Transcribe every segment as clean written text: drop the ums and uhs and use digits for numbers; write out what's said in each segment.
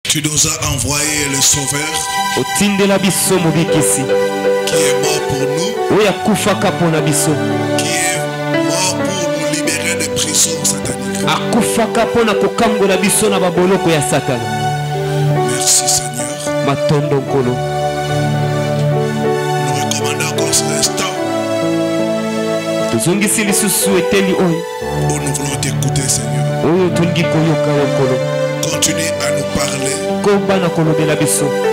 Tu nous as envoyé le Sauveur qui est mort pour nous, qui est mort pour nous libérer des prisons sataniques. Merci Seigneur. Nous recommandons encore cet instant où nous voulons t'écouter Seigneur. Continue à nous parler.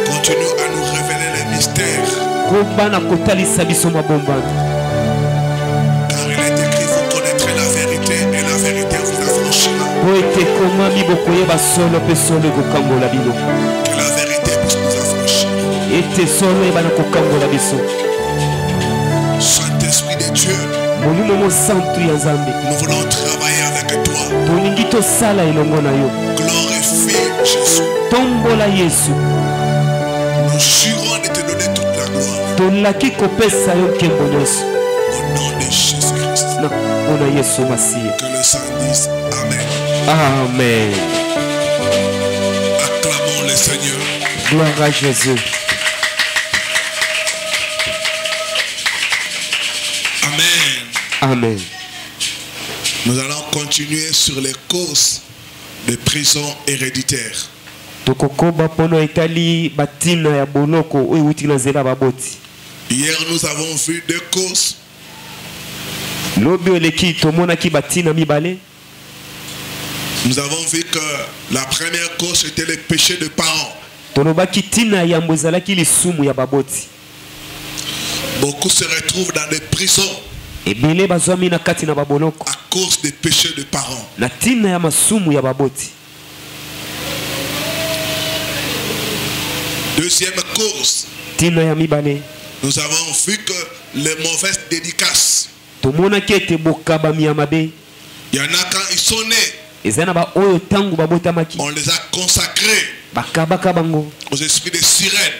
Continue à nous révéler les mystères. Car il est écrit, vous connaîtrez la vérité et la vérité vous affranchira. Que la vérité puisse nous affranchir. Saint-Esprit de Dieu, nous voulons travailler avec toi. Glorifie Jésus. Nous jurons de te donner toute la gloire. Au nom de Jésus-Christ. Que le sang dise Amen. Amen. Acclamons le Seigneur. Gloire à Jésus. Amen. Amen. Nous allons continuer sur les causes de prison héréditaire. Hier nous avons vu deux causes. Nous avons vu que la première cause était le péché de parents. Beaucoup se retrouvent dans des prisons à cause des péchés de parents. Deuxième cause, nous avons vu que les mauvaises dédicaces. Il y en a quand ils sont nés, on les a consacrés aux esprits de sirènes.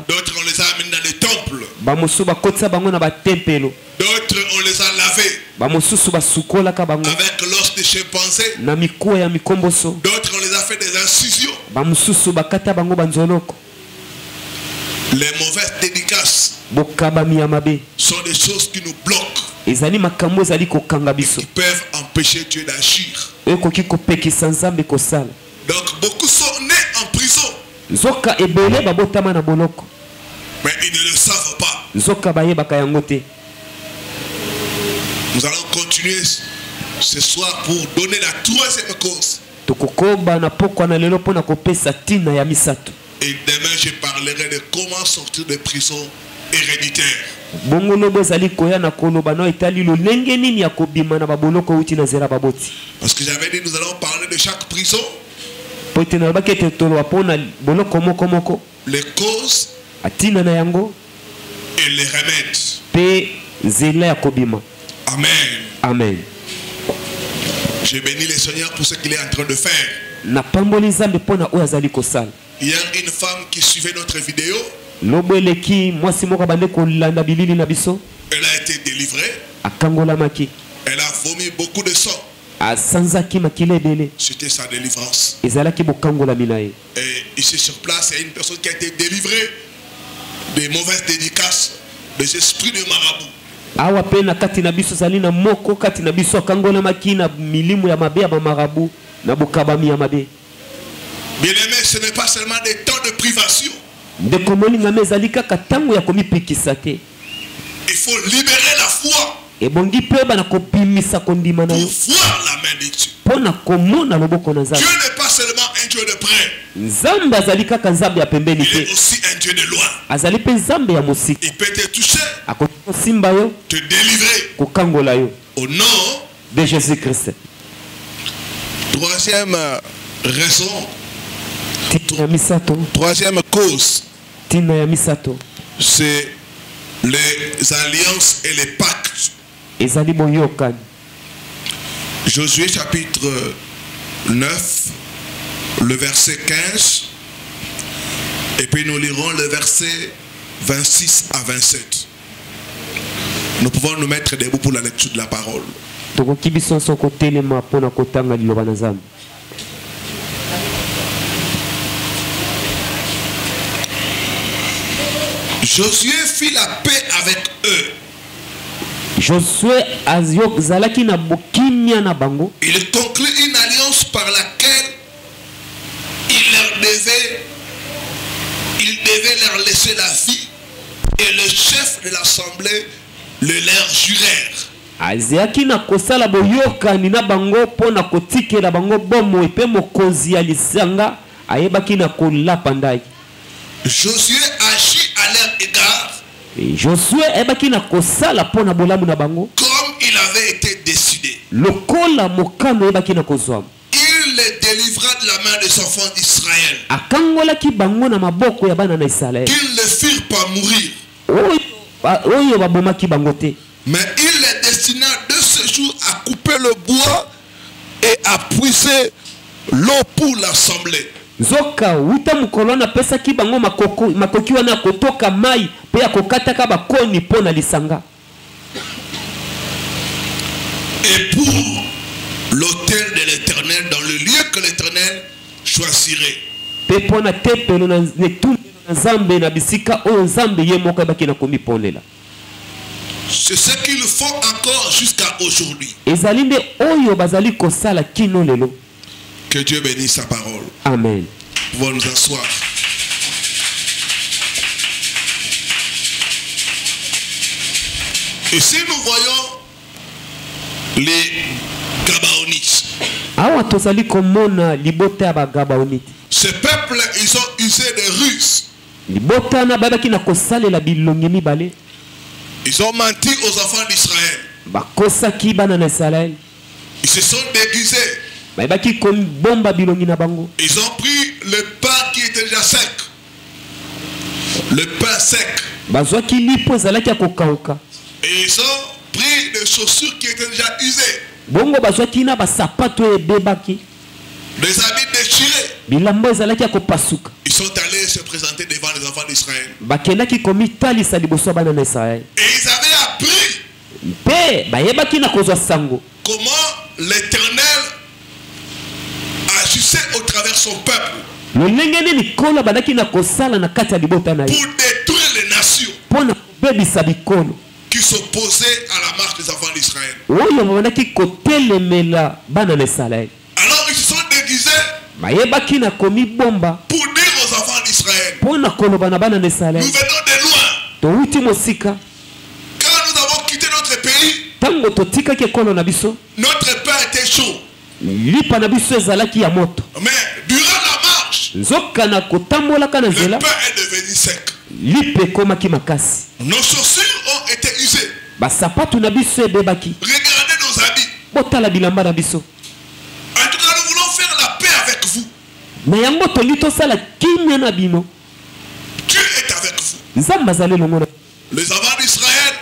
D'autres on les a amenés dans les temples. D'autres on les a lavés avec l'os de chimpanzé. D'autres on les a fait des incisions. Les mauvaises dédicaces sont des choses qui nous bloquent, qui peuvent empêcher Dieu d'agir. Donc beaucoup sont nés en prison, mais ils ne le savent pas. Nous allons continuer ce soir pour donner la troisième cause. Et demain je parlerai de comment sortir de prison héréditaire. Parce que j'avais dit nous allons parler de chaque prison, les causes et les remèdes. Amen. Amen. Je bénis le Seigneur pour ce qu'il est en train de faire. Il y a une femme qui suivait notre vidéo. Elle a été délivrée. Elle a vomi beaucoup de sang. C'était sa délivrance. Et ici sur place, il y a une personne qui a été délivrée des mauvaises dédicaces, des esprits de marabout. Bien-aimé, ce n'est pas seulement des temps de privation. Il faut libérer la foi pour voir la main de Dieu. Dieu n'est pas seulement un Dieu de près, il est aussi un Dieu de loin. Il peut te toucher, te délivrer au nom de Jésus-Christ. Troisième raison, troisième cause, c'est les alliances et les pactes. Josué chapitre 9, le verset 15, et puis nous lirons le verset 26 à 27. Nous pouvons nous mettre debout pour la lecture de la parole. Josué fit la paix avec eux. Josué azalaki na bokimia na bango. Il conclut une alliance par laquelle il devait leur laisser la vie, et le chef de l'assemblée le leur jurèrent. Aziaki na kosala boyokani na bango pona kotikela bango bomo epe mokonzi ya lisanga ayebaki na kolapa ndai. Josué agit à leur égard Josué ayebaki na kosala pona bolamu na bango comme il avait été décidé. lokola mokano ayebaki na kozwa. Il les délivra de la main des enfants d'Israël. Akangolaki bango na maboko ya bana na Israël. Ils ne firent pas mourir. Oyo babomaki bango te. Mais il les destina de ce jour à couper le bois et à puiser l'eau pour l'assemblée. Zoka uta mukolo na pesa ki bango makoki wana kotoka mai pe ya kokataka bakoni pona lisanga. Et pour l'autel de l'Éternel dans le lieu que l'Éternel choisirait. Pe pona tempelo na netu na Nzambe na bisika oyo Nzambe ye moko ebaki na komiponela. C'est ce qu'ils font encore jusqu'à aujourd'hui. Ezali nde oyo bazali kosala kino lelo. Que Dieu bénisse sa parole. Amen. Nous pouvons nous asseoir. Ici nous voyons les Gabaonites. Awa tozali komona libota ya bagabaonite. Ce peuple, ils ont usé des ruses. Libota na babaki na kosalela bilongi mibale. Ils ont menti aux enfants d'Israël. Bakosaki bana na Israël. Ils se sont déguisés. Babaki kom bomba bilongi na bango. Ils ont pris le pain qui était déjà sec. Le pain sec. Bazwaki lipo ezalaki ya kokauka. Et ils ont pris des chaussures qui étaient déjà usées. Bongo bazwaki na basapato ebebaki. Des habits déchirés. Bilambo ezalaki ya kopasuka. Ils sont allés se présenter devant les enfants d'Israël. Bakendaki komitalisa liboso ya bana na Israël. Et ils avaient appris Pe bayebaki na kozwa sango. comment l'Éternel agissait au travers son peuple Lolenge nini kolo badaki na kosala na kati ya libota na ye. pour détruire les nations Pona kobebisa bikolo. qui s'opposaient à la marche des enfants d'Israël. Oyo babandaki kotelemela bana na Israël. Alors ils se sont déguisés Bayebaki na komi bomba. pour dire aux enfants d'Israël, Pona koloba na bana na nous Israël. venons de loin. Touti mosika. Quand nous avons quitté notre pays, Tango totikaki ekolo na biso. notre pain était chaud. Lipa na biso ezalaki ya moto. Mais durant la marche, Nzoka na kotambolaka na le nzela. pain est devenu sec. Lipe ekomaki makasi. Nos chaussures ont été usées. Basapatu na biso ebebaki. Regardez nos habits. Botala bilamba na biso. En tout cas, nous voulons faire la paix avec vous. Na yango toli tosala kimia na bino. Dieu est avec vous. Nzambe azali longo na Les enfants d'Israël,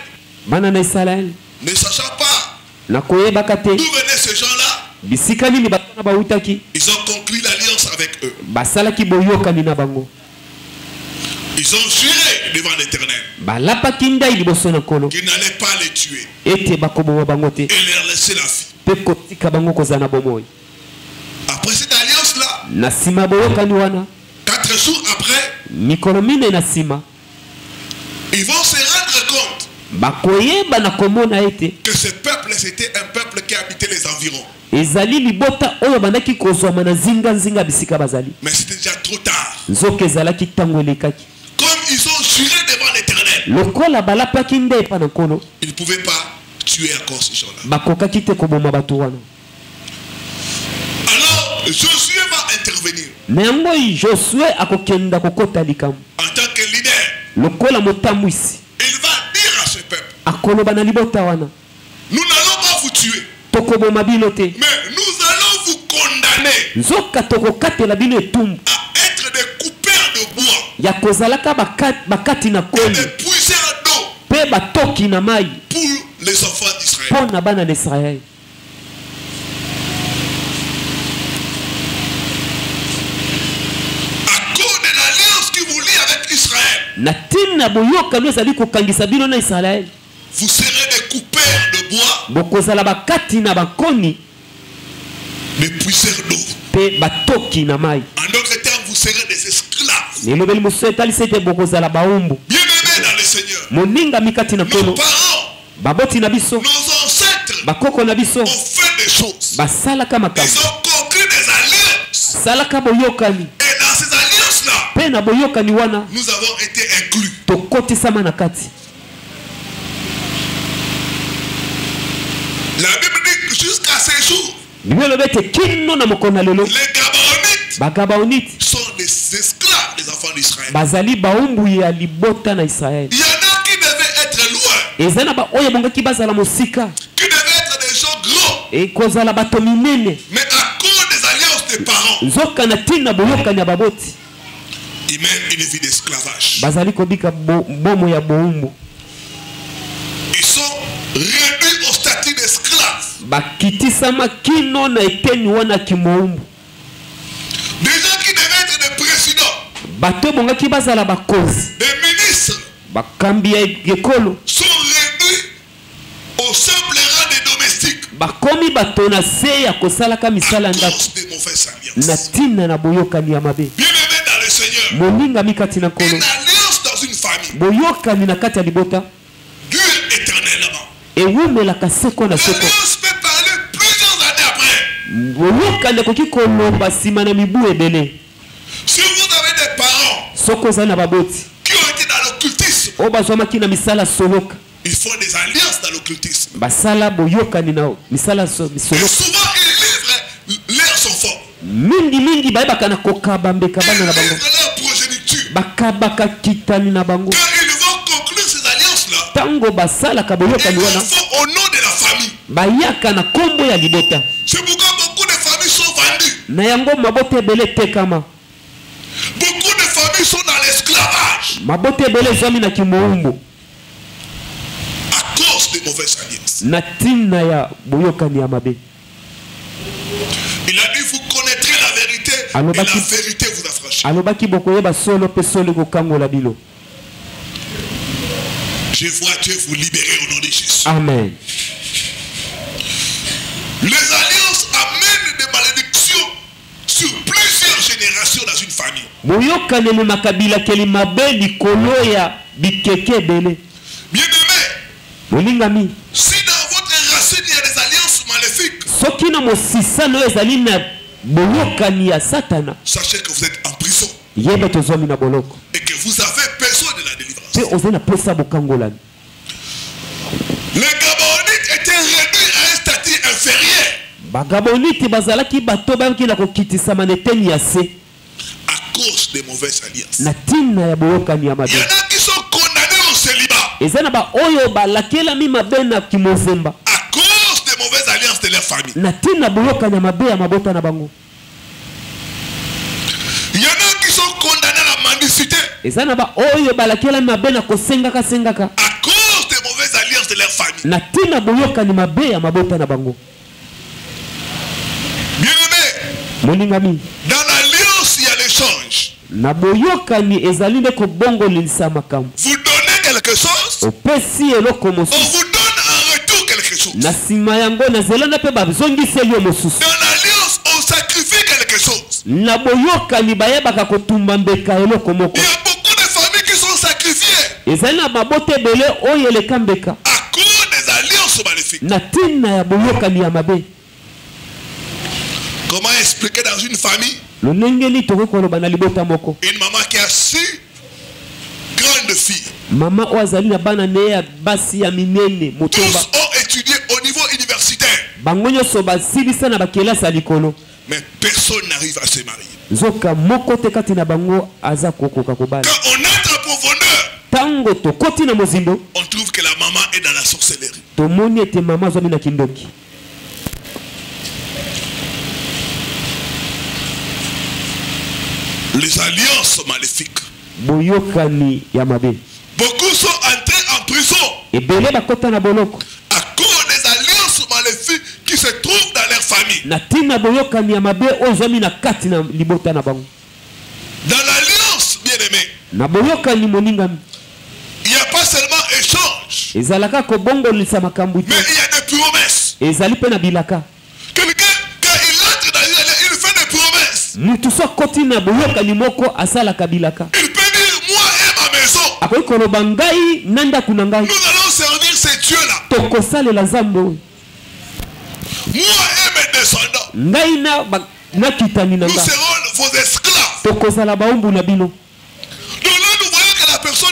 bana na Israël. ne sachant pas Na koyebaka te. d'où venaient ces gens-là, Bisika nini batana bautaki. ils ont conclu l'alliance avec eux. Basalaki boyokani na bango. Ils ont juré devant l'Éternel Balapaki ndai liboso na kolo. qu'ils n'allaient pas les tuer Ete bakoboma bango te. et leur laisser la vie. Pe kotika bango kozana bomoi. Après cette alliance-là, Na sima boyokani wana. 4 jours après, Mikolo mine na sima. ils vont se rendre compte Bakoyeba na komona ete. que ce peuple, c'était un peuple qui habitait les environs. Ezali libota oyo bandaki kozwama na zinga bisika bazali. Mais c'était déjà trop tard. Nzoka ezalaki tango elekaki. Comme ils ont juré devant l'Éternel, Lokola balapaki nde pa na kolo. ils ne pouvaient pas tuer encore ces gens-là. Bakokaki te koboma bato wana. Alors, Josué va intervenir Na yango Josué akokenda kokota likambo. en tant que leader. Lokola motambwisi. Il va dire à ce peuple, Akoloba na libota wana. nous n'allons pas vous tuer, Tokoboma bino te. mais nous allons vous condamner Nzoka tokokatela bino etumbu. à être des coupeurs de bois Ya kozalaka bakati na et koli. des puiseurs d'eau Pe batoki na mai. pour les enfants d'Israël. Pona bana na Israël. À cause de l'alliance qui vous lie avec Israël, Na tina boyokano ezali kokangisa bino na Israël. vous serez des coupeurs de bois, Bokozala bakati na bakoni. des puiseurs d'eau. Pe batoki na mai. En d'autres termes, vous serez des esclaves. Nelobeli mosusu etalisi ete bokozala baumbu. Bien-aimés moninga mikati na nos kolo parents, baboti na biso nos ancêtres bakoko na biso ont fait des choses. basalaka Ils makambo ont conclu des alliances. salaka boyokani Et dans ces alliances-là, pe na boyokani wana nous avons été inclus. tokotisama na kati. La Bible dit que jusqu'à ces jours, Biblia elobi ete kino na mokolo na lelo les Gabaonites bagabaonite sont des esclaves des enfants d'Israël. bazali baumbu ya libota na Israeli. Il y en a qui devaient être loin, Eza na baoyo bongaki bazala mosika qui devaient être des gens gros, ekozala bato minene mais à cause des alliances des parents, nzoka na ntina boyokani ya baboti ils mènent une vie d'esclavage. bazali kobika bomo ya boumbu. Ils sont réduits au statut d'esclaves. Bakitisama kino na eteni wana kimoumbu. Des gens qui devaient être des présidents, Bato bongaki bazala bakozi des ministres, bakambi ya ekolo sont réduits au simple rang des domestiques bakomi bato na se ya kosalaka misala à ndako cause des mauvaises na alliances. ntina na boyokani ya mabe. Bien-aimés dans le Seigneur, Moninga mikati na kolo une alliance dans une famille boyokani na kati ya libota dure éternellement. ewumelaka seko na seko. L'alliance peut parler plusieurs années après. boyokani ekoki koloba nsima na mibu ebele. Si vous avez des parents Soko ozali na baboti qui ont été dans l'occultisme, oyo bazwamaki na misala soloka ils font des alliances dans l'occultisme. basala boyokani na misala Et soloka souvent, ils livrent leurs enfants, mingi bayebaka na kokaba mbeka ils bana na bango livrent leur progéniture. bakabaka kitani na bango. Quand ils vont conclure ces alliances-là, Tango basalaka ils boyokani le wana font au nom de la famille. bayaka na kombo ya libota C'est pourquoi beaucoup de familles sont vendues. na yango mabota ebele etekama. Beaucoup de familles sont dans l'esclavage Mabota ebele ezwami na kimoumbu à cause des mauvaises alliances. na ntina ya boyokani ya mabe. Il a dit, vous connaîtrez la vérité Alors, et la baki- vérité vous affranchira. alobaki bokoyeba solo mpe solo ekokangola bilo. Je vois Dieu vous libérer au nom de Jésus. Amen. Les alliances amènent des malédictions sur plusieurs générations dans une famille. boyokani ememaka bilakeli mabe likolo ya bikeke ebele. Bien-aimés, molingami si dans votre racine il y a des alliances maléfiques, soki na mosisano oyo ezali na boyokani ya satana sachez que vous êtes en prison yeba tozwami na boloko et que vous avez besoin de la délivrance. mpe ozali na posa bokangolani. Les Gabaonites étaient réduits à un statut inférieur bagaboniti bazalaki bato bayaki na kokitisama na eteni ya se à cause des mauvaises alliances. na ntina ya boyokani ya Il y en mabe. a qui sont condamnés au célibat eza na baoyo balakelami mabe na kimozemba à cause des mauvaises alliances de leur famille. na ntina boyokani ya mabe ya mabota na bango. Il y en a qui sont condamnés à la mendicité eza na baoyo balakelami mabe na kosengaka à cause des mauvaises alliances de leur famille. na ntina boyokani mabe ya mabota na bango. Bien-aimés, molingami dans l'alliance, il y a l'échange. na boyokani ezali nde kobongolelisa makambo. Vous donnez quelque chose, opesi eloko on mosusu vous donne en retour quelque chose. na nsima yango nazelana mpe bazongiseli yo mosusu. Dans l'alliance, on sacrifie quelque chose. na boyokani bayebaka kotumba mbeka eloko moko. Il y a beaucoup de familles qui sont sacrifiées ezali na mabota ebele oyo eleka mbeka à cause des alliances maléfiques. na ntina ya boyokani ya mabe. Comment expliquer dans une famille lolenge nini tokoki koloba na libota moko une maman qui a 6 grandes filles, mama oyo azali na bana ne ya basi ya minene tous motomba ont étudié au niveau universitaire, bango nyonso basilisa na bakelasi ya likolo mais personne n'arrive à se marier. nzoka moko te kati na bango aza kokoka kobala. Quand on entre en profondeur, ntango tokoti na mozindo on trouve que la maman est dans la sorcellerie. tomoni ete mama azwami na kindoki. Les alliances maléfiques. boyokani ya mabe Beaucoup sont entrés en prison ebele bakota na boloko à cause des alliances maléfiques qui se trouvent dans leur famille. na ntina boyokani ya mabe oyo ezwami na kati na libota na bango. Dans l'alliance, bien-aimé, na boyokani moningami il n'y a pas seulement échange, ezalaka kobongolisa makambo te mais il y a des promesses. ezali mpe na bilaka. Quelqu'un, quand il entre dans une alliance, il fait des promesses. mutu so akoti na boyokani moko asalaka bilaka Il peut dire, moi et ma maison, akoki koloba ngai na ndako na ngai nous allons servir ces dieux-là. tokosalela nzambe oyo. Moi et mes descendants, Ngai na kitani na nous ngai serons vos esclaves. tokozala baumbu na bino. Donc là, nous voyons que la personne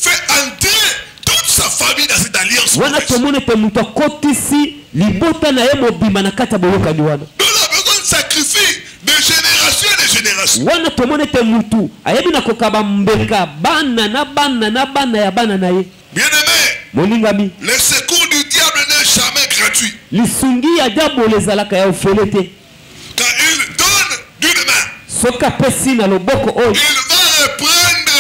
fait entrer toute sa famille dans cette alliance. Wana mauvaise. tomone te mutu akotisi libota na ye mobimba na kati ya boyokani wana. Donc la personne sacrifie de génération en génération. Wana tomone te mutu ayebi na kokaba mbeka bana na bana na bana ya bana na ye. Bien-aimé, Molingami, le secours du diable n'est jamais gratuit. lisungi ya diabolo ezalaka ya ofele te. Quand il donne d'une main, Soki apesi na loboko oyo il va reprendre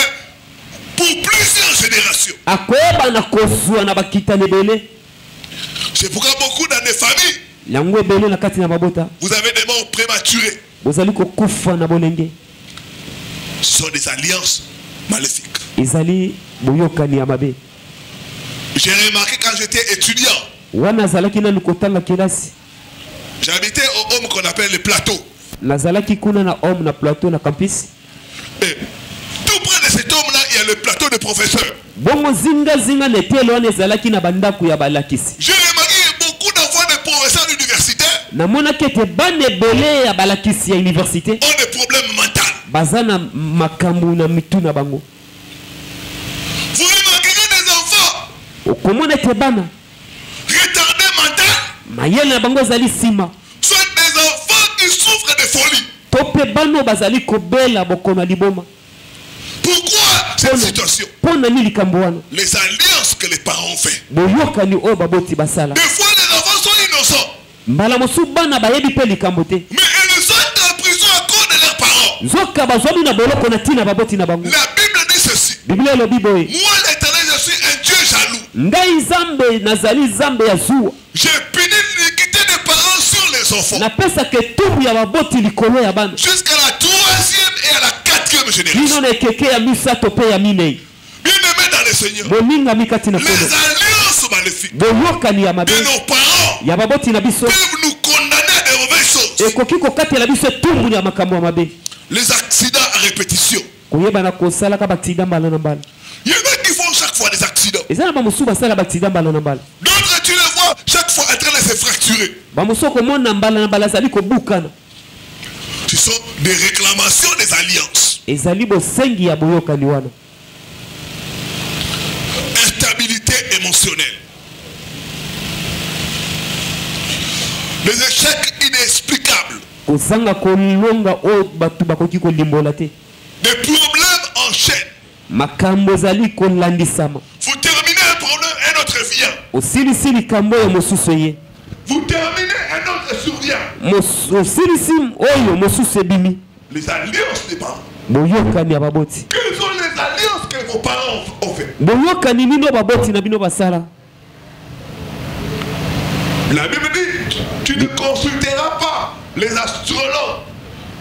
pour plusieurs générations. akoyeba na kozwa na bakitani ebele. C'est pourquoi beaucoup dans des familles, Yango ebele na kati na mabota vous avez des morts prématurées. bozali kokufa na bolenge. Ce sont des alliances maléfiques. Ezali boyokani ya mabe. J'ai remarqué quand j'étais étudiant, Wana azalaki nanu kotanga kelasi. j'habitais au home qu'on appelle le plateau. Nazalaki kuna na homme na plateau na campus. Et tout près de cet homme-là, il y a le plateau de professeurs. Bongo zinga na etelo wana ezalaki na bandako ya balakisi. J'ai remarqué beaucoup d'enfants de professeurs universitaires Namonaki ete bana ebele ya balakisi ya université ont des problèmes mentaux. baza na makambo na mitu na bango. Vous remarquerez des enfants Okomona ete bana retardés mentaux, mayele na bango ezali nsima. soit des enfants qui souffrent de folie. To mpe bana oyo bazali kobela bokono ya liboma. Pourquoi cette situation? Mpona nini likambo wana? Les alliances que les parents ont fait. Boyokani oyo baboti basala. Des fois, les enfants sont innocents, Mbala mosusu bana bayebi mpe likambo te. mais ils sont en prison à cause de leurs parents. Nzoka bazwami na boloko na ntina baboti na bango. La Bible dit ceci. Biblia elobi boye. Moi, l'Éternel, je suis un Dieu jaloux. Ngai nzambe nazali nzambe ya zuwa. J'ai puni l'iniquité des parents sur les enfants. Napesaka etumbu ya baboti likolo ya bana. Jusqu'à la 3e et à la 4e génération. Lino na ekeke ya misato mpe ya minei. Bien-aimés dans le Seigneur, Boningami kati na les kolo. alliances maléfiques Boyokani ya mabe de nos parents ya baboti na biso peuvent nous condamner à des mauvaises choses. ekoki kokatela biso etumbu ya makambo ya mabe. Les accidents à répétition. Koyeba na kosalaka baksida mbala na mbala. Il y en a qui font chaque fois des accidents. Eza na bamosusu basala baksida mbala na mbala. D'autres, tu les vois chaque fois en train de se fracturer. Bamosusu komona mbala na mbala azali kobukana. Ce sont des réclamations des alliances. Ezali bosengi ya boyokani wana. Instabilité émotionnelle. Les échecs inexplicables. Kozanga kolonga oyo batu bakoki kolimbola te. Des problèmes en chaîne. Makambo ezali kolandisama. Vous terminez un problème, un autre vient. Osilisi likambo oyo mosusu ye. Vous terminez, un autre survient. Osilisi oyo mosusu ebimi. Les alliances des parents. Boyokani ya baboti. Quelles sont les alliances que vos parents ont fait? Boyokani nino baboti na bino basala. La Bible dit, tu ne consulteras pas les astrologues,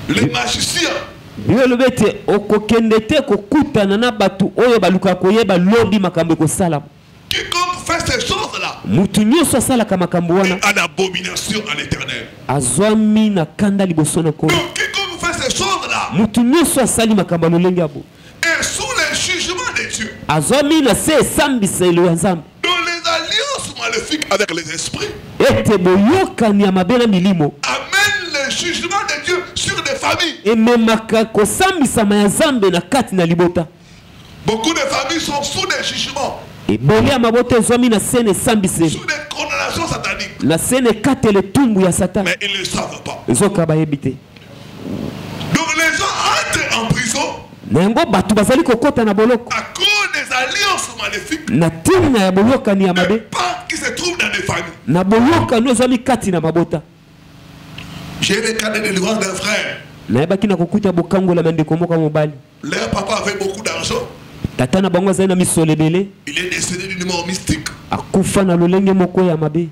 les magiciens. Bible elobi ete okokende te kokutana na batu oyo baluka koyeba lobi makambo ekosalama. Quiconque fait ces choses-là Mutu nyonso asalaka makambo wana est en abomination à l'Éternel. azwami na kanda liboso na nkolo. Donc quiconque fait ces choses-là Mutu nyonso asali makambo ya lolenge ya bo est sous le jugement de Dieu. azwami na se esambiselo ya nzambe. Dans les alliances maléfiques avec les esprits Ete boyokani ya mabe na milimo amènent le jugement de Dieu sur des familles. ememaka kosambisama ya nzambe na kati na libota. Beaucoup de familles sont sous des jugements, Ebele ya mabota ezwami na se na esambiselo sous des condamnations sataniques. na se na ekatela etumbu ya satana. Mais ils ne le savent pas. Ezoka bayebi te. Donc les gens entrent en prison Na yango batu bazali kokota na boloko à cause des alliances maléfiques na ntina ya boyokani ya des mabe parents qui se trouvent dans des familles. na boyokani ezwami kati na mabota. J'ai le cas de délivrance d'un frère. Nayebaki na kokuta bokangola mandeko moko mobali. Leur papa avait beaucoup d'argent. Tata na bango azali na misolo ebele Il est décédé d'une mort mystique. akufa na lolenge moko ya mabe.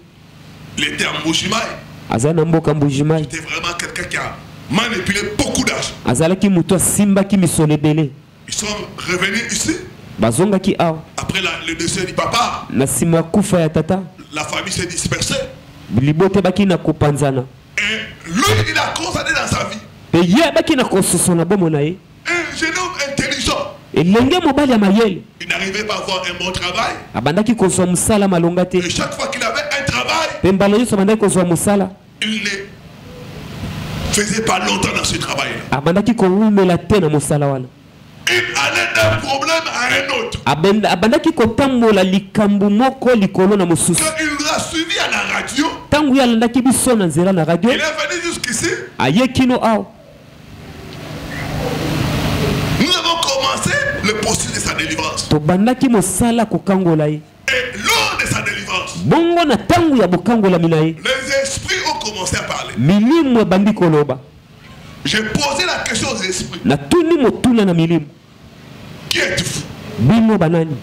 Il était en Mbujimaï. Azali na mboka Mbujimai. C'était vraiment quelqu'un qui a manipulé beaucoup d'argent. Azalaki mutu asimbaki misolo ebele. Ils sont revenus ici. Bazongaki awa Après le décès du papa, na nsima ya kufa ya tata la famille s'est dispersée. libote baki na kopanzana. Et lui, il a constaté dans sa vie Pe ye baki na kososo na bomo na ye. un jeune homme intelligent. elenge mobali ya mayele il n'arrivait pas à avoir un bon travail. abandaki kozwa musala malonga te Et chaque fois qu'il avait un travail, pe mbala nyonso abandaki kozwa musala il ne faisait pas longtemps dans ce travail-là. abandaki kowumela te na musala wana. Il allait d'un problème à un autre. abandaki kotambola likambo moko likolo na mosusu. Quand il nous a suivi à la radio, tangu ye alandaki biso na nzela na radio il est venu jusqu'ici. aye kino awa. Nous avons commencé le processus de sa délivrance. tobandaki mosala kokangola ye. Et lors de sa délivrance, bongo na tangu ya bokangolami na ye les esprits ont commencé à parler. milimu ebandi koloba. J'ai posé la question aux esprits. natuni motuna na milimu Qui êtes-vous? bino banani.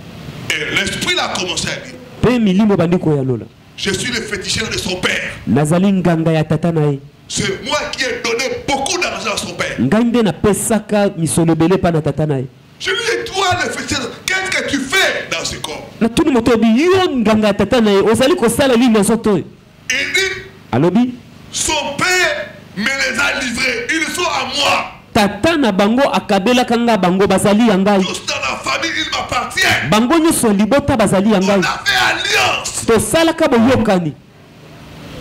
Et l'esprit a commencé à dire, pe milimu ebandi koyalola. je suis le féticheur de son père. nazali nganga ya tata na ye. C'est moi qui ai donné beaucoup d'argent à son père. ngai nde napesaka misolo ebele mpa na tata na ye. Je lui ai dit, toi le féticheur, qu'est-ce que tu fais dans ce corps? natuni moto obi yo nganga ya tata na ye ozali kosala nini na nzoto oyo. Il dit, alobi son père me les a livrés. Ils sont à moi. tata na bango akabelaka nga bango bazali ya ngai. Tous dans la famille, ils m'appartiennent. bango nyonso libota bazali ya On ngai. a fait alliance. tosalaka boyokani.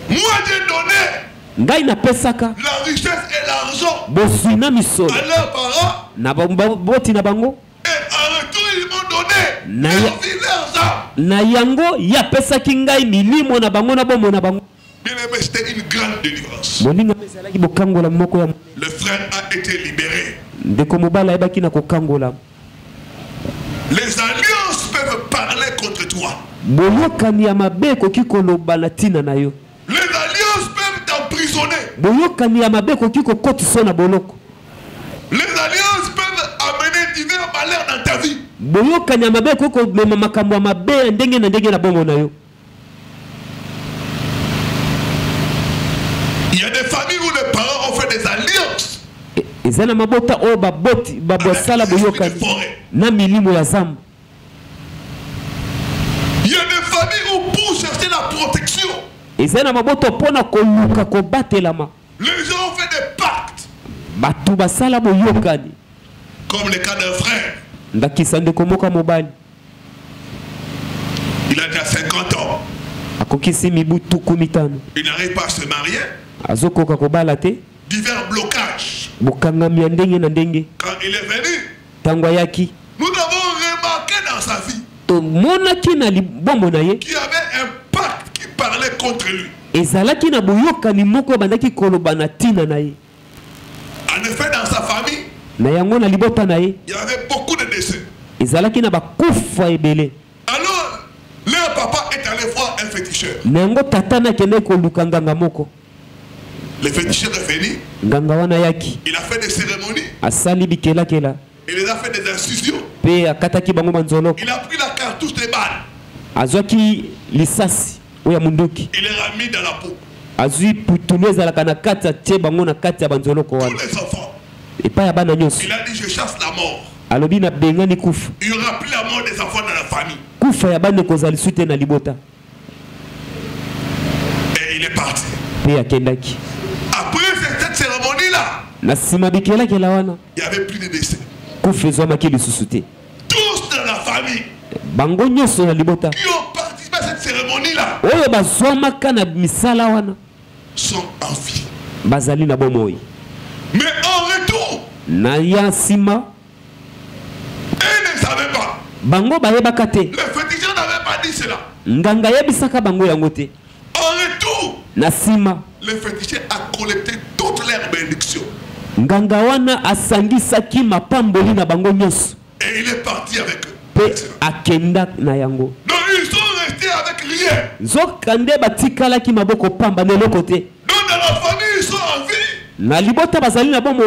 Moi, j'ai donné ngai napesaka la richesse et l'argent bozwi na misolo à leurs parents. na boti na bango. Et en retour, ils m'ont donné Naya. leur vie, leurs âmes. na yango ye apesaki ngai milimo na bango na bomo na bango. Bien aimé, c'était une grande délivrance. moninga ezalaki bokangola moko ya Le frère a été libéré. ndeko mobali ayebaki na kokangola. Les alliances peuvent parler contre toi. boyokani ya mabe ekoki koloba na ntina na yo. Les alliances peuvent t'emprisonner. boyokani ya mabe ekoki kokotisa na boloko. Les alliances peuvent amener divers malheurs dans ta vie. boyokani ya mabe ekoki komema makambo ya mabe ya ndenge na bongo na yo. Il y a des familles où les parents ont fait des alliances eza na mabota oyo babosala boyokani na milimo ya zamba. Il y a des familles où pour chercher la protection, eza na mabota mpona koluka kobatelama les gens ont fait des pactes. bato basala boyokani. Comme le cas d'un frère. ndakisa ndeko moko mobali Il a déjà 50 ans. akokisi mibu tuku mitano Il n'arrive pas à se marier. azokoka kobala te. Divers blocages. bokangami ya ndenge na ndenge. Quand il est venu, ntango ayaki nous avons remarqué dans sa vie tomonaki na libombo na ye qu'il y avait un pacte qui parlait contre lui. ezalaki na boyokani moko ebandaki koloba na ntina na ye. En effet, dans sa famille, na yango na libota na ye il y avait beaucoup de décès. ezalaki na bakufa ebele. Alors, leur papa est allé voir un féticheur. na yango tata nakendaki koluka nganga moko. Le féticheur est venu, nganga wana yaki il a fait des cérémonies, asali bikelakela il les a fait des incisions, mpe akataki bango manzoloko. il a pris la cartouche des balles, azwaki lisasi oyo ya munduki il les a mis dans la peau. azwi putulu ezalaka na kati atie bango na kati ya banzoloko Tous wana les enfants. epai ya bana nyonso. Il a dit, je chasse la mort. alobi na bengani kufa. Il n'y aura plus la mort des enfants dans la famille. kufa ya bandeko ozali su te na libota. Et il est parti. mpe akendaki. Après cette cérémonie-là, na nsima bikelakela wana il n'y avait plus de décès. kufa ezwamaki lisusu te. Tous dans la famille bango nyonso na libota qui ont participé à cette cérémonie-là oyo bazwamaka na misala wana sont en vie. bazali na bomoi. Mais en retour, na ya nsima ils ne savaient pas. bango bayebaka te. Le féticheur n'avait pas dit cela. nganga yebisaka bango yango te. En retour, na nsima le féticheur a collecté toutes leurs bénédictions. nganga wana asangisaki mapamboli na bango nyonso Et il est parti avec eux. mpe akenda na yango. Donc ils sont restés avec rien. nzoka nde batikalaki maboko pamba na eloko te. Donc dans la famille, ils sont en vie. na libota bazali na bomoi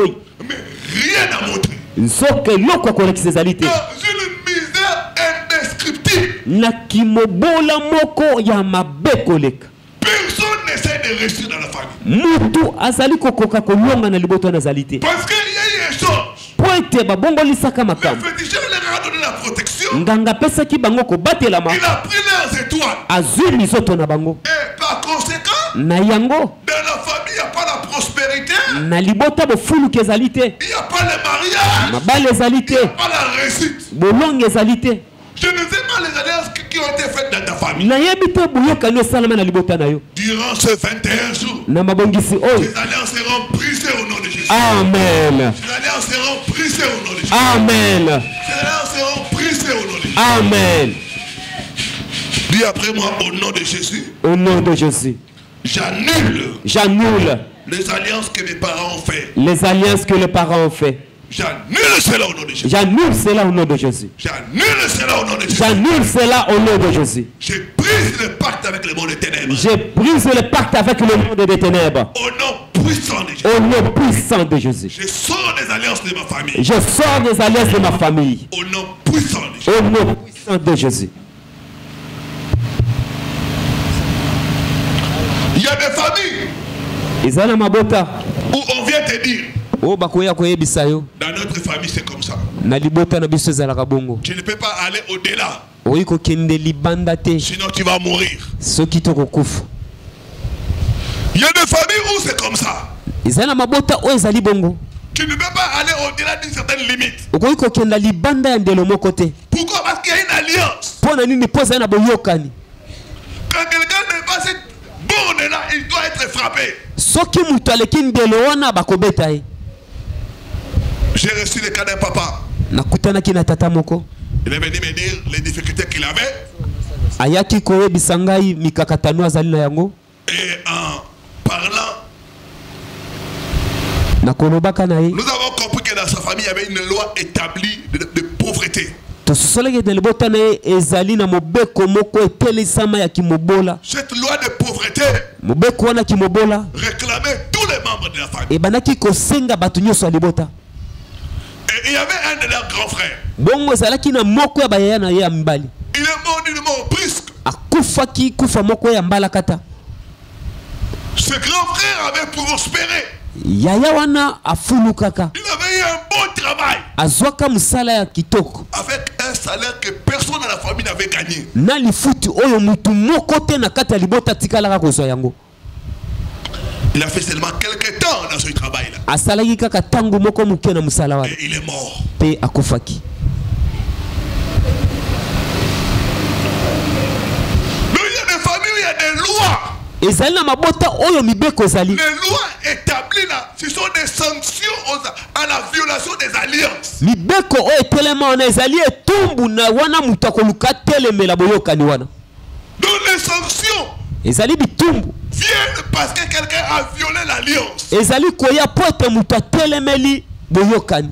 Mais rien à montrer. nzoka eloko akolekisa ezali te. Dans une misère indescriptible. na kimobola moko ya mabe koleka. Personne n'essaie de réussir dans la famille. mutu azali kokoka kolonga na libota wana azali te. Parce qu'il y a eu échange. po ete babongolisaka Le makambo. féticheur leur a donné la protection. nganga apesaki bango kobatelama. Il a pris leurs étoiles. azwi mizoto na bango. Et par conséquent, na yango dans la famille, il n'y a pas la prospérité. Na libota bofulu kezalité. Il n'y a pas le mariage. Mabale Il n'y ezalité. a pas la réussite. Bolonge ezalité. Je ne sais pas les alliances qui ont été faites dans ta famille. Na yebito boyoka no salama na libota na yo. Durant ces 21 jours, Na mabongisi oyo. les alliances seront brisées au nom de Jésus. Amen. Les alliances seront brisées au nom de Jésus. Amen. Les alliances seront brisées au nom de Jésus. Amen. Dis après moi, au nom de Jésus, Au nom de Jésus. j'annule les alliances que mes parents ont fait. Les alliances que les parents ont fait. J'annule cela au nom de Jésus. J'annule cela au nom de Jésus. J'annule cela au nom de Jésus. J'annule cela au nom de Jésus. Je brise le pacte avec le monde des ténèbres. Je brise le pacte avec le monde des ténèbres. Au nom puissant de Jésus. Au nom puissant de Jésus. Je sors des alliances de ma famille. Je sors des alliances de ma famille. Au nom puissant de Jésus. Au nom puissant de Jésus. Il y a des familles Izana mabota. où on vient te dire, O bakoya koyebisa yo. dans notre famille c'est comme ça. Na libota na biso ezalaka bongo. Tu ne peux pas aller au-delà. Oyi kokende libanda te. Sinon tu vas mourir. Soki tokokufa. Il y a des familles où c'est comme ça. Izana mabota o ezali bongo. Tu ne peux pas aller au-delà d'une certaine limite. Okoyi kokenda libanda ya ndelo moko te. Pourquoi? Parce qu'il y a une alliance. Pona nini poza na boyokani. Quand quelqu'un n'est pas cette borne-là, il doit être frappé. Soki mutu aleki ndelo wana bakobeta ye. J'ai reçu le cas d'un papa. Nakutanaki na tata moko. Il est venu me dire les difficultés qu'il avait. Ayaki koyebisa ngai mikakatano azali na yango. Et en parlant, Nakolobaka na ye. nous avons compris que dans sa famille, il y avait une loi établie de pauvreté. Tososolaki na libota na ye ezali na mobeko moko etelesama ya kimobola. Cette loi de pauvreté Mobeko wana kimobola réclamait tous les membres de la famille. ebandaki kosenga bato nyonso ya libota. Et il y avait un de leurs grands frères. Bongo ezalaki na moko ya bayaya na ye ya mibali. Il est mort d'une mort brusque. Akufaki kufa moko ya mbalakata. Ce grand frère avait prospéré. Yaya wana afulukaka. Il avait eu un bon travail. Azwaka musala ya kitoko. Avec un salaire que personne dans la famille n'avait gagné. Na lifuti oyo mutu moko te na kati ya libota tikalaka kozwa yango. Il a fait seulement quelques temps dans ce travail-là. Asalaki kaka tangu moko muke na musala wana. Et il est mort. Pe akufaki. Mais il y a des familles où il y a des lois. Ezali na mabota oyo mibeko ezali. Les lois établies là, ce sont des sanctions à la violation des alliances. Mibeko oyo etelema wana ezali etumbu na wana mutu akoluka telemela boyokani wana. Donc les sanctions Ezali bitumbu. viennent parce que quelqu'un a violé l'alliance. Ezali koya po ete mutu atelemeli boyokani.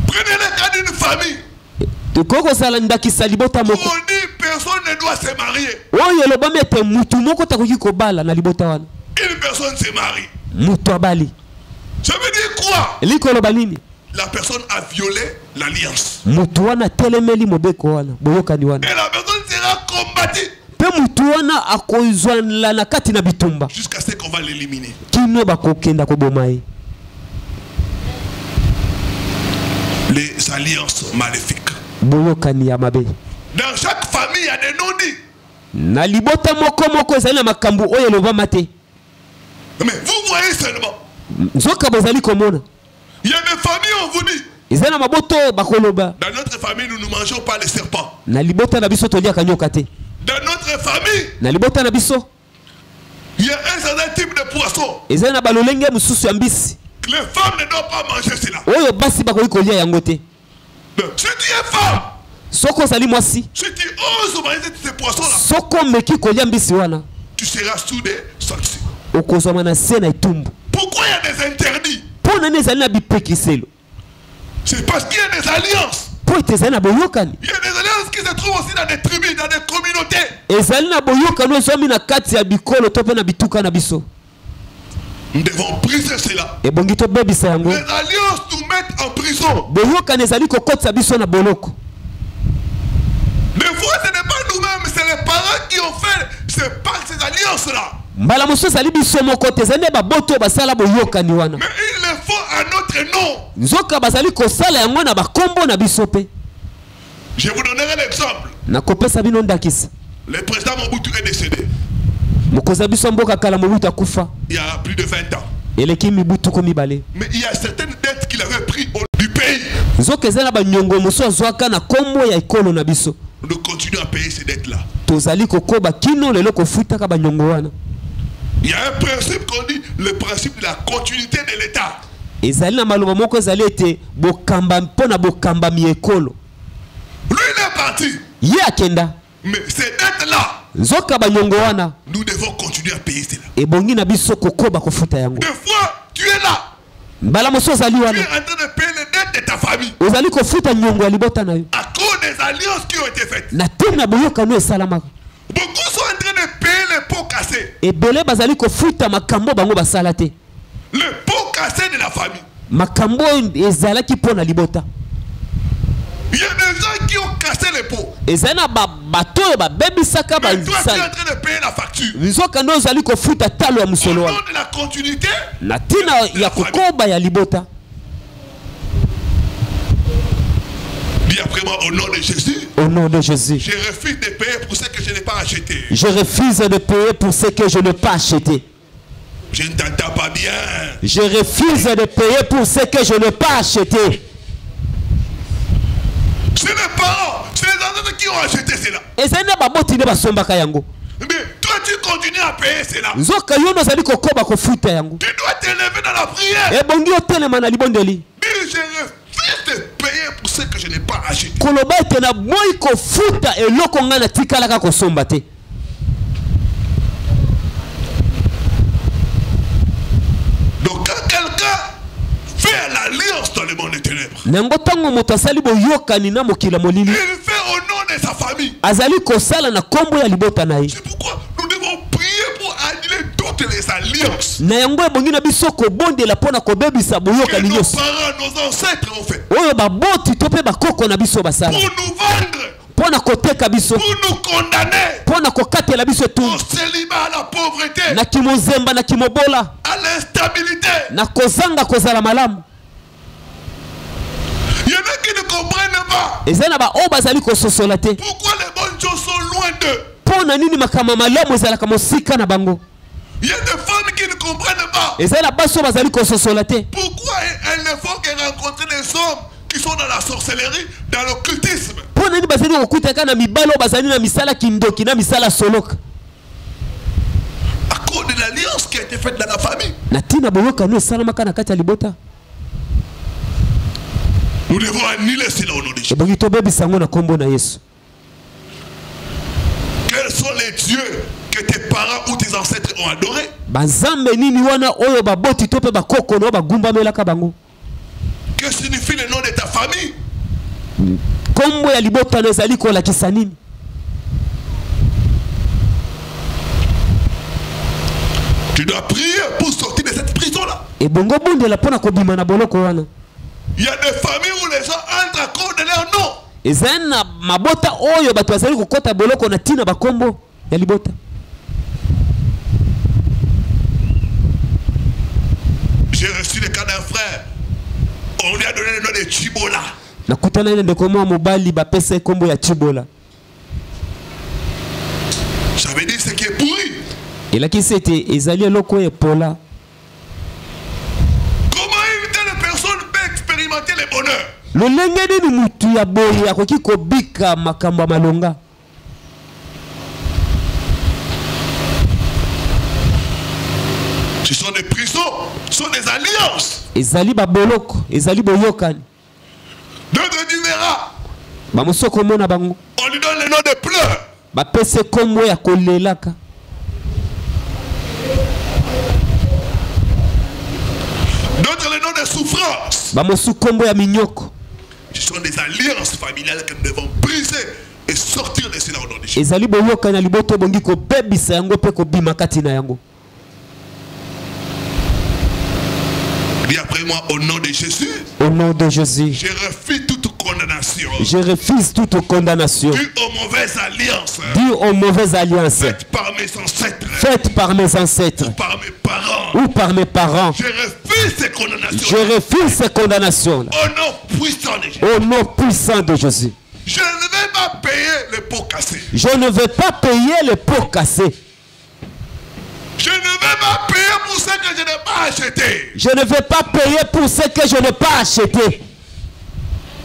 Prenez le cas d'une famille Koko sala ndakisa libota où moko. on dit personne ne doit se marier. Oyo lobami ete mutu moko takoki kobala na libota wana. Une personne se marie. Mutu abali. Ça veut dire quoi? Liko loba nini? La personne a violé l'alliance. Mutu wana telemeli mobeko wana boyokani wana. Et la personne sera combattue Pe mutu wana akozwanla na kati na bitumba. jusqu'à ce qu'on va l'éliminer. Kino bakokenda koboma ye. Les alliances maléfiques. Boyokani ya mabe. Dans chaque famille, il y a des non-dits. Na libota moko ezali na makambo oyo lobama te. Mais vous voyez seulement. Nzoka bozali komona. Il y a des familles, on vous dit. Ezali na maboto bakoloba. Dans notre famille, nous ne mangeons pas les serpents. Na libota na biso toliaka nyoka te. Dans notre famille, Na libota na biso il y a un certain type de poisson. ezali na balolenge mususu ya mbisi. Les femmes ne doivent pas manger cela. Oyo basi bakoki kolia yango te. Si tu es femme, Soko zali mwasi. si tu oses manger ces poissons-là, Soko meki kolia mbisi wana. tu seras soudé sorti. Okozoma na se na etumbu. Pourquoi il y a des interdits? Pona ne ezali na bipekiselo. C'est parce qu'il y a des alliances. Po ete ezali na boyokani. Il y a des alliances qui se trouvent aussi dans des tribus, dans des communautés. Ezali na boyokani ezwami na kati ya bikolo to pe na bituka na biso. Nous devons briser cela. Ebongi tobebisa yango. Les alliances nous mettent en prison. Boyokani ezali kokotisa biso na boloko. Des fois, ce n'est pas nous-mêmes, c'est les parents qui ont fait ces alliances-là. Mbala mosusu ezali biso moko te ezali nde baboto oyo basala boyokani wana. Mais ils le font à notre nom. Nzoka bazali kosala yango na bakombo na biso pe. Je vous donnerai l'exemple. Nakopesa bino ndakisa. Le président Mobutu est décédé Mokonzi biso mboka kala Mobutu akufa. il y a plus de 20 ans. Mais il y a certaines dettes qu'il avait prises du pays. Nous continuons à payer ces dettes-là. Il y a un principe qu'on dit, le principe de la continuité de l'État. Lui, il est parti. Mais ces dettes-là, nous devons continuer à payer cela. Des fois, tu es là. Tu es en train de payer les dettes de ta famille. À cause des alliances qui ont été faites. Beaucoup sont en train de payer les pots cassés. Les pots cassés de la famille. Il y a des gens qui ont cassé les pots. Mais toi, tu es en train de payer la facture. Au nom de la continuité de la famille. Dis après moi, au nom de Jésus. Au nom de Jésus. Je refuse de payer pour ce que je n'ai pas acheté. Je refuse de payer pour ce que je n'ai pas acheté. Je ne t'entends pas bien. Je refuse de payer pour ce que je n'ai pas acheté. C'est les parents, c'est les enfants qui ont acheté cela. Mais toi, tu continues à payer cela. Tu dois t'élever dans la prière. Dis, je refuse de payer pour ce que je n'ai pas acheté. Donc quand quelqu'un fait l'alliance dans le monde des ténèbres, il fait au nom de sa famille. C'est pourquoi nous devons prier pour annuler toutes les alliances que nos parents, nos ancêtres ont fait pour nous vendre, pour nous condamner au célibat, à la pauvreté, à l'instabilité. Il y en a qui ne comprennent pas pourquoi les bonnes choses sont loin d'eux. Il y a des femmes qui ne comprennent pas pourquoi elles ne font que rencontrer des hommes qui sont dans la sorcellerie, dans l'occultisme. À cause de l'alliance qui a été faite dans la famille. Nous devons annuler cela au nom de Jésus. Quels sont les dieux que tes parents ou tes ancêtres ont adorés? Que signifie le nom de ta famille? Tu dois prier pour sortir de cette prison-là. Il y a des familles où les gens entrent à cause de leur nom. J'ai reçu le cas d'un frère. On lui a donné le nom de Chibola. Ça veut dire ce qui est pourri. Comment une telle personne peut expérimenter le bonheur? Ce sont des prisons, ce sont des alliances. D'autres tu verras. On lui donne le nom de pleurs. D'autres le nom de souffrance. Ce sont des alliances familiales que nous devons briser et sortir de cela au nom de Jésus. Dis après moi, au nom de Jésus. Au nom de Jésus. Je refuse toute condamnation. Je refuse toute condamnation. Due aux mauvaises alliances. Due aux mauvaises alliances. Faites par mes ancêtres. Faites par mes ancêtres. Ou par mes parents. Ou par mes parents. Je refuse ces condamnations. Je refuse ces condamnations. Au nom puissant de Jésus. Au nom puissant de Jésus. Je ne vais pas payer les pots cassés. Je ne vais pas payer les pots cassés. Je ne vais pas payer pour pour ce que je n'ai pas acheté. Je ne vais pas payer pour ce que je n'ai pas acheté.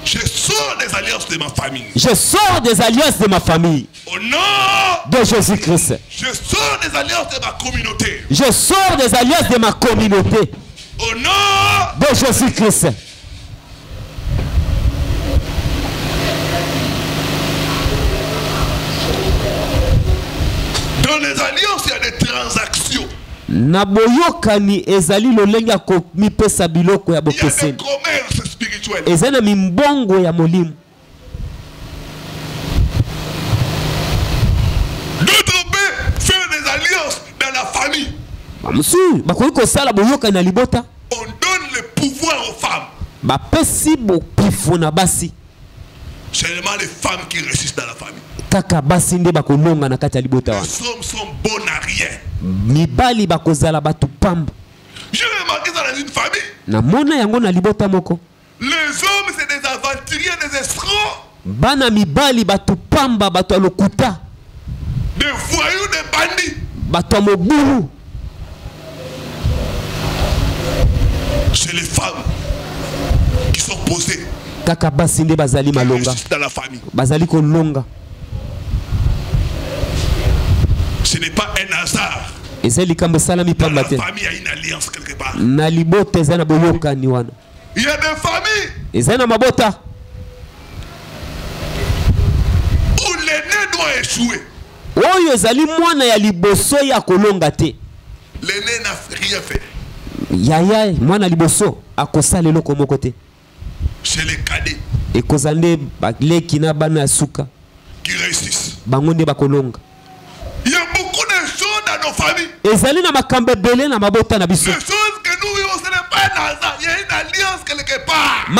Je sors des alliances de ma famille. Je sors des alliances de ma famille. Au nom de Jésus-Christ. Je sors des alliances de ma communauté. Je sors des alliances de ma communauté. Au nom de Jésus-Christ. Dans les alliances, il y a des transactions. Naboyokani ezali lolenga ko mipesa biloko ya bokeseni. Il y a des commerces spirituels. Ezana mimbongo ya molimo. D'autres peuvent faire des alliances dans la famille. Monsieur, bakoki kosala boyokani na libota. On donne le pouvoir aux femmes. Bapesi bopifu na basi. Seulement les femmes qui réussissent dans la famille. Kaka basi nde bakolonga na kati ya libota wana. Les hommes sont bons à rien. Mibali bakozala batu pamba. J'ai remarqué ça dans une famille. Na mona yango na libota moko. Les hommes c'est des aventuriers, des escrocs. Bana mibali batu pamba, batu lokuta. Des voyous, des bandits. Batu mobulu. C'est les femmes qui sont posées. Kaka basi nde bazali malonga. Dans la famille. Bazali kolonga. Ce n'est pas un hasard. Dans la famille, il y a une alliance quelque part. Il y a des familles où l'aîné doit échouer. L'aîné n'a rien fait. C'est les cadets qui réussissent. Il y a beaucoup de choses dans nos familles. Les choses que nous vivons, ce n'est pas un hasard. Il y a une alliance quelque part. Il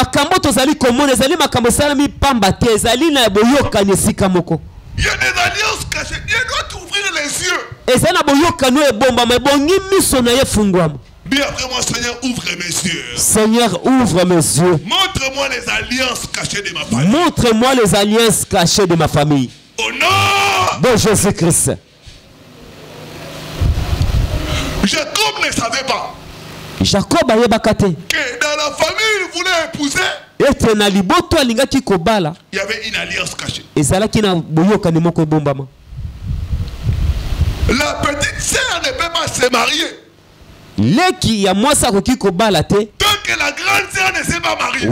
y a des alliances cachées. Dieu doit t'ouvrir les yeux. Dis après moi, Seigneur, ouvre mes yeux. Seigneur, ouvre mes yeux. Montre-moi les alliances cachées de ma famille. Montre-moi les alliances cachées de ma famille. Au nom de Jésus-Christ. Jacob ne savait pas Jacob que dans la famille il voulait épouser. Il y avait une alliance cachée. La petite sœur ne peut pas se marier tant que la grande sœur ne s'est pas mariée.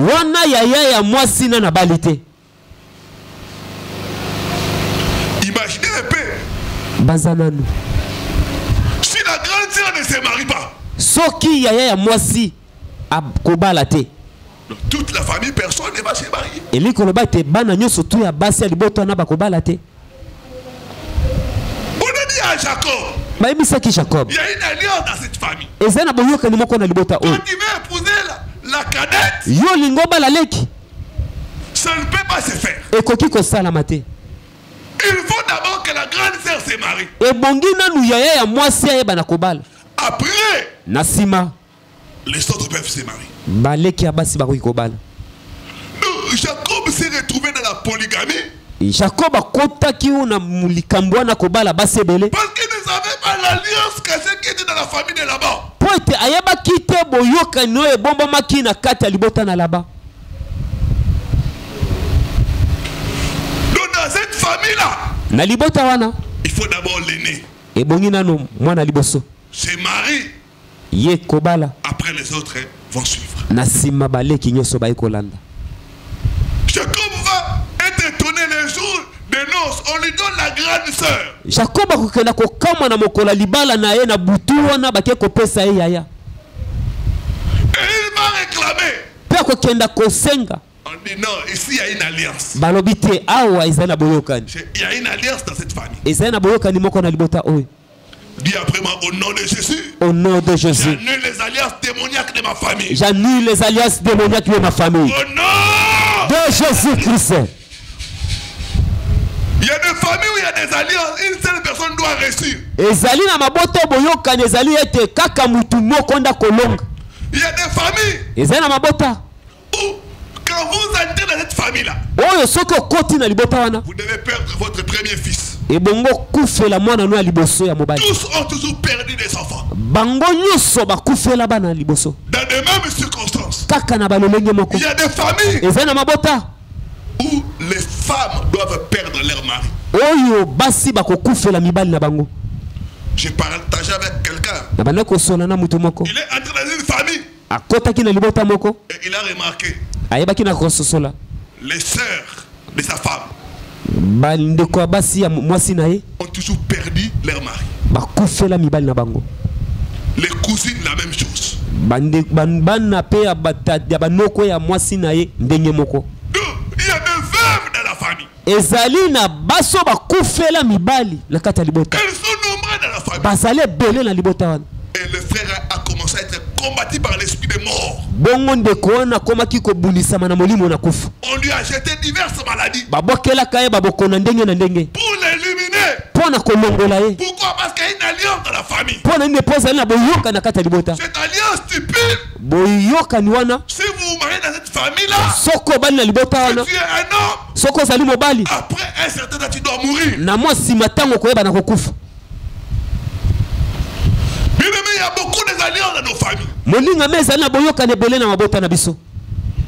Imaginez un peu. Si la grande sœur ne se marie pas, toute la famille, personne ne va se marier. On a dit à Jacob, il y a une alliance dans cette famille. Quand tu veux épouser la cadette, ça ne peut pas se faire. Il faut d'abord que la grande sœur se marie. Après, les autres peuvent se marier. Jacob s'est retrouvé dans la polygamie. Jacob parce qu'il ne savait pas l'alliance cachée qui était dans la famille de là-bas. Donc dans cette famille-là, il faut d'abord l'aîné se marie. Après les autres vont suivre. Jacob va être étonné les jours de noces. On lui donne la grande sœur. Jacob et il va réclamer. On dit non, ici il y a une alliance. Il y a une alliance dans cette famille. Dis après moi, au nom de Jésus. Au nom de Jésus. J'annule les alliances démoniaques de ma famille. J'annule les alliances démoniaques de ma famille. Au nom de Jésus-Christ. Il y a des familles où il y a des alliances. Une seule personne doit réussir. Il y a des familles où quand vous entrez dans cette famille-là, vous devez perdre votre premier fils. Tous ont toujours perdu des enfants. bango nyonso bakufela bana liboso. Dans les mêmes circonstances. Kaka na balolenge moko. Il y a des familles Ezana mabota où les femmes doivent perdre leur mari. oyo basi bakokufela mibali na bango. J'ai partagé avec quelqu'un. Na bana ko sona na mutu moko. Il est entré dans une famille Akotaki na libota moko. et il a remarqué Ayebaki na kososola. les sœurs de sa femme Bandeko basi ya mwasi na ye ont toujours perdu leur mari. bakufela mibali na bango. Les cousines, la même chose. Bana pe ya banoko ya mwasi na ye ndenge moko. Donc, il y a des veuves dans la famille. Ezali na baso bakufela mibali na kata libota. Elles sont nombreuses dans la famille. Basale belé na libota wana. Et le frère a commencé à être combattu par l'esprit de mort. Bongo ndeko na komaki ko bunisama na molimo na kufu. On lui a jeté diverses maladies Babokela kaye babokona ndenge na ndenge. pour l'éliminer. Pona kolongola ye. Pourquoi? Parce qu'il y a une alliance dans la famille. Pona ne posa na boyoka na kata libota. Cette alliance stupide, Boyoka ni wana. si vous vous mariez dans cette famille-là, Soko bali na libota si wana. tu es un homme, Soko zali mobali. après un certain temps, tu dois mourir. Na mwasi matango koyeba na kokufa. Bien aimé, il y a beaucoup d'alliances dans nos familles. Molinga meza na boyoka ne belé na mabota na biso.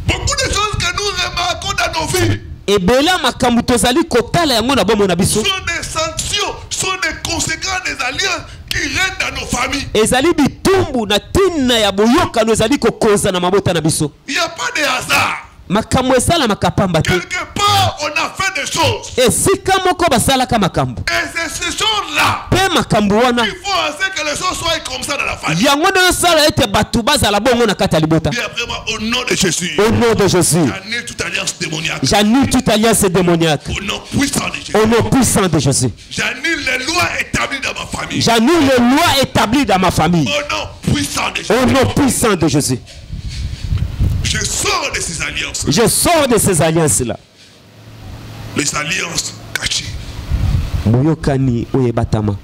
Beaucoup de choses que nous remarquons dans nos vies Ebela makambu tozali kotala yango na bomo na biso. sont des sanctions, sont des conséquences des alliances qui règnent dans nos familles. Ezali bitumbu na tina ya boyoka no ezali kokoza na mabota na biso. Il n'y a pas de hasard. Makambo esala makapamba te. Quelque part, on a fait des choses. Esika moko basalaka makambo. Et c'est ces choses-là Pe makambo wana. qu'il faut hacer que les choses soient comme ça dans la famille. Yango na sala ete batu bazala bongo na kata libota. Bien après moi, au nom de Jésus, Au nom de Jésus. j'annule toute alliance démoniaque. J'annule toute alliance démoniaque. Au nom puissant de Jésus. Au nom puissant de Jésus. J'annule les lois établies dans ma famille. J'annule les lois établies dans ma famille. Au nom puissant de Jésus. Au nom puissant de Jésus. Je sors de ces alliances. Je sors de ces alliances-là. Les alliances cachées. Boyokani oyebatama.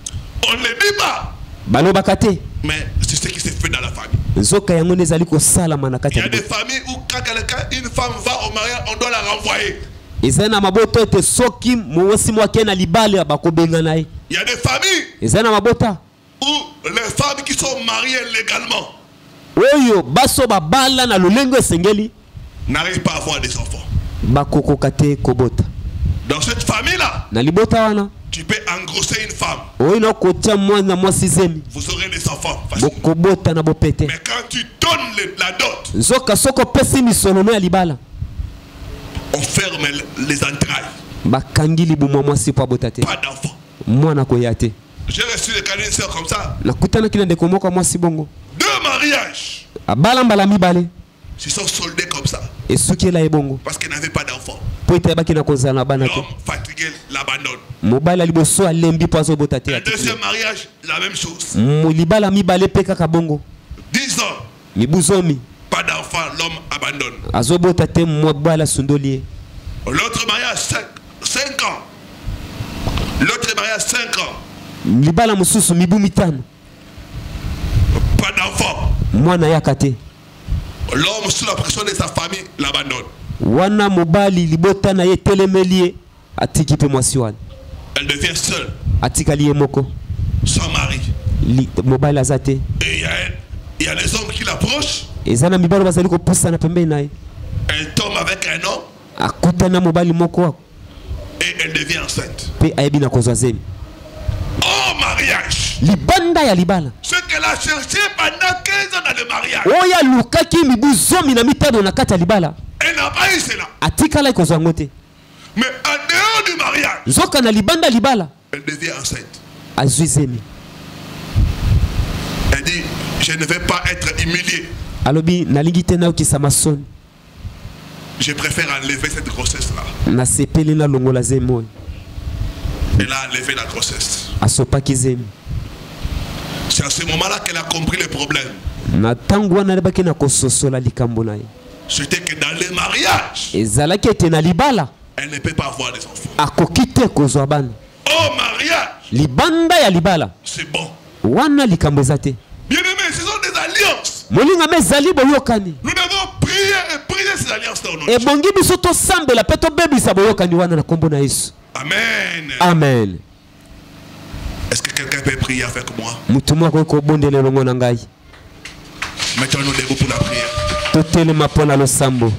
On ne les dit pas. Balobaka te. Mais c'est ce qui s'est fait dans la famille. Nzoka yango nezali kosalama na Il kati y ya a des libota. familles où quand une femme va au mariage, on doit la renvoyer. Ezali na mabota ete soki mwasi mwake na libale bakobenga na ye. Il y a des familles Ezali na mabota où les femmes qui sont mariées légalement oyo baso babala na lolengo esengeli n'arrivent pas à avoir des enfants. bakokoka te kobota. Dans cette famille-là, Na libota wana tu peux engrosser une femme. oyo na kotia mwana mwasi zemi Vous aurez des enfants facilement. bokobota na bopete. Mais quand tu donnes la dot, Nzoka soko pesi misolono ya libala on ferme les entrailles. bakangi libumwa mwasi po abota te. Pas d'enfants. Mwana koya te. J'ai reçu des cas d'une sœur comme ça. Nakutanaki na ndeko moko mwasi bongo 2 mariages abala mbala mibale se sont soldés comme ça. esukela ye bongo Parce qu'elle n'avait pas d'enfants. po ete ayebaki na kozala na bana te. L'homme fatigué l'abandonne. Mobali ya liboso alembi po azobota te. Le deuxième mariage, la même chose. Libala mibale pe kaka bongo 10 ans, mibu zomi pas d'enfants, l'homme abandonne. azobota te mobali asundoli ye. L'autre mariage, 5 ans. L'autre mariage, 5 ans. Libala mosusu mibu mitano Pas d'enfants. mwana yaka te. L'homme, sous la pression de sa famille, l'abandonne. Wana mobali libota na ye telemeli ye atiki pe mwasi wana Elle devient seule, atikali ye moko sans mari. mobali aza te. Et il y a des hommes qui l'approchent. Eza na mibali bazali kopusana pembeni na ye. Elle tombe avec un homme Akutana mobali moko et elle devient enceinte. pe ayebi na kozwa zemi. Oh, mariage! Libanda ya libala Ce qu'elle a cherché pendant 15 ans dans le mariage, oya lukaki mibu zomi na mitano na kati ya libala elle n'a pas eu cela. atikala kozwa yango te. Mais en dehors du mariage, Nzoka na libanda ya libala elle devient enceinte. azwi zemi. Elle dit, je ne vais pas être humiliée. Alobi nalingi te naokisa masoni Je préfère enlever cette grossesse-là. nasepeli na longola zemi oyo. Elle a enlevé la grossesse. Asopaki zemi. C'est à ce moment-là qu'elle a compris le problème. Na tango wana alebaki na kososola likambo na ye. C'était que dans le mariage, Ezalaki ete na libala elle ne peut pas avoir des enfants. akoki te kozwa bana. Au mariage, Libanda ya libala c'est bon. wana likambo eza te. Bien-aimés, ce sont des alliances. Molinga me ezali boyokani. Nous devons prier et prier ces alliances dans nos vies. Ebongi biso tosambela pe tobebisa boyokani wana na kombo na Yesu. Amen. Amen. Est-ce que quelqu'un peut prier avec moi? Mutumwa ko ko bondele longo na ngai. Mettons-nous debout pour la prière. Totelema pona losambo.